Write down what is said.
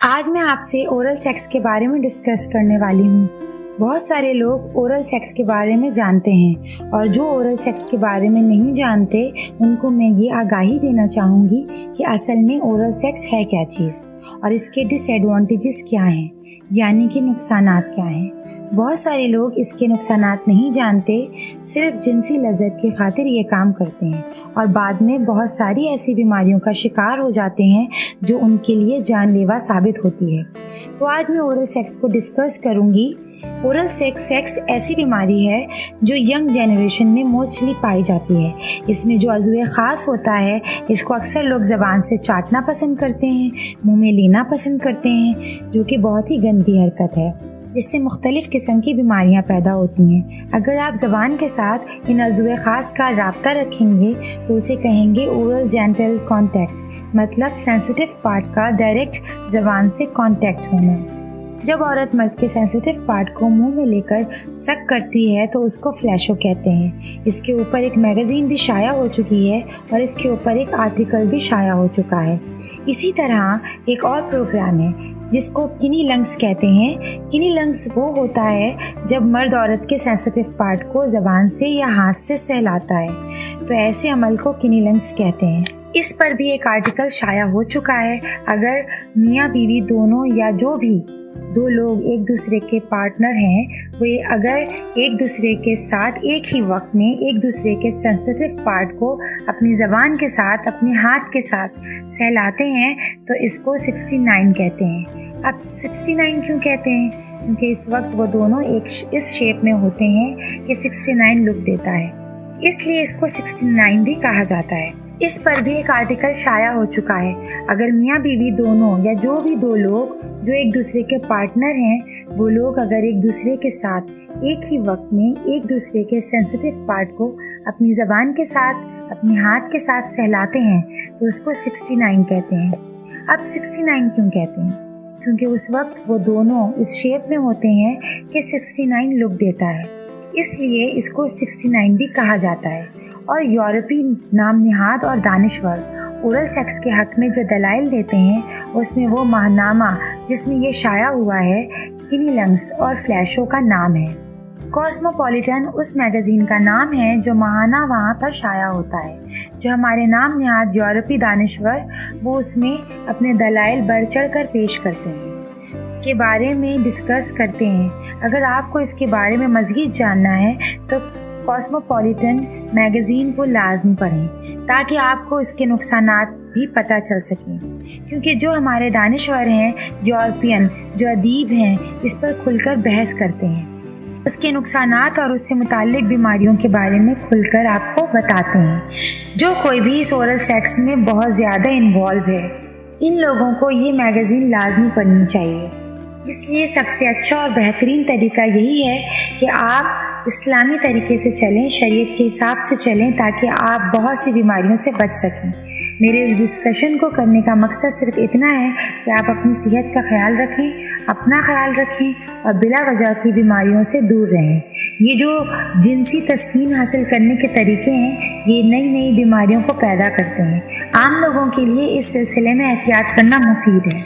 आज मैं आपसे ओरल सेक्स के बारे में डिस्कस करने वाली हूँ। बहुत सारे लोग ओरल सेक्स के बारे में जानते हैं और जो ओरल सेक्स के बारे में नहीं जानते उनको मैं ये आगाही देना चाहूँगी कि असल में ओरल सेक्स है क्या चीज़ और इसके डिसएडवांटेजेस क्या हैं, यानी कि नुकसानात क्या हैं। बहुत सारे लोग इसके नुकसानात नहीं जानते, सिर्फ जिनसी लज्जत की खातिर ये काम करते हैं और बाद में बहुत सारी ऐसी बीमारियों का शिकार हो जाते हैं जो उनके लिए जानलेवा साबित होती है। तो आज मैं ओरल सेक्स को डिस्कस करूंगी। ओरल सेक्स ऐसी बीमारी है जो यंग जनरेशन में मोस्टली पाई जाती है। इसमें जो अज़ुए ख़ास होता है, इसको अक्सर लोग ज़बान से चाटना पसंद करते हैं, मुँह में लेना पसंद करते हैं, जो कि बहुत ही गंदी हरकत है, जिससे मुख्तलिफ़ किस्म की बीमारियां पैदा होती हैं। अगर आप ज़बान के साथ इन अज़ुए ख़ास का राब्ता रखेंगे तो उसे कहेंगे ओरल जेंटल कॉन्टैक्ट, मतलब सेंसिटिव पार्ट का डायरेक्ट ज़बान से कॉन्टैक्ट होना। जब औरत मर्द के सेंसिटिव पार्ट को मुंह में लेकर सक करती है तो उसको फ्लैशो कहते हैं। इसके ऊपर एक मैगज़ीन भी शाया हो चुकी है और इसके ऊपर एक आर्टिकल भी शाया हो चुका है। इसी तरह एक और प्रोग्राम है जिसको किनी लंग्स कहते हैं। किनी लंग्स वो होता है जब मर्द औरत के सेंसिटिव पार्ट को ज़बान से या हाथ से सहलाता है, तो ऐसे अमल को किनी लंग्स कहते हैं। इस पर भी एक आर्टिकल शाया हो चुका है। अगर मियाँ बीवी दोनों या जो भी दो लोग एक दूसरे के पार्टनर हैं, वे अगर एक दूसरे के साथ एक ही वक्त में एक दूसरे के सेंसिटिव पार्ट को अपनी ज़बान के साथ अपने हाथ के साथ सहलाते हैं तो इसको 69 कहते हैं। अब 69 क्यों कहते हैं? क्योंकि इस वक्त वो दोनों इस शेप में होते हैं कि 69 लुक देता है, इसलिए इसको 69 भी कहा जाता है। इस पर भी एक आर्टिकल शाया हो चुका है। अगर मियाँ बीवी दोनों या जो भी दो लोग जो एक दूसरे के पार्टनर हैं, वो लोग अगर एक दूसरे के साथ एक ही वक्त में एक दूसरे के सेंसिटिव पार्ट को अपनी ज़बान के साथ अपने हाथ के साथ सहलाते हैं तो उसको 69 कहते हैं। अब 69 क्यों कहते हैं? क्योंकि उस वक्त वो दोनों इस शेप में होते हैं कि 69 लुक देता है, इसलिए इसको 69 भी कहा जाता है। और यूरोपीय नाम निहाद और दानिश्वर ओरल सेक्स के हक़ में जो दलाइल देते हैं उसमें वो माहनामा जिसमें ये शाया हुआ है किनी लंग्स और फ्लैशो का नाम है। कॉस्मोपॉलिटन उस मैगज़ीन का नाम है जो माहाना वहाँ पर शाया होता है। जो हमारे नाम निहाद यूरोपीय दानिश्वर वो उसमें अपने दलाइल बढ़ चढ़ कर पेश करते हैं, इसके बारे में डिस्कस करते हैं। अगर आपको इसके बारे में मज़ीद जानना है तो कॉस्मोपॉलिटन मैगज़ीन को लाजमी पढ़ें ताकि आपको इसके नुकसानात भी पता चल सकें, क्योंकि जो हमारे दानिश्वर हैं यूरोपियन जो अदीब हैं इस पर खुलकर बहस करते हैं, उसके नुकसानात और उससे मुताल्लिक बीमारियों के बारे में खुलकर आपको बताते हैं। जो कोई भी इस ओरल सेक्स में बहुत ज़्यादा इन्वॉल्व है, इन लोगों को ये मैगज़ीन लाजमी पढ़नी चाहिए। इसलिए सबसे अच्छा और बेहतरीन तरीका यही है कि आप इस्लामी तरीके से चलें, शरीयत के हिसाब से चलें, ताकि आप बहुत सी बीमारियों से बच सकें। मेरे इस डिस्कशन को करने का मकसद सिर्फ इतना है कि आप अपनी सेहत का ख्याल रखें, अपना ख्याल रखें और बिला वजह की बीमारियों से दूर रहें। ये जो जिनसी तस्कीन हासिल करने के तरीके हैं, ये नई नई बीमारियों को पैदा करते हैं। आम लोगों के लिए इस सिलसिले में एहतियात करना मुफीद है।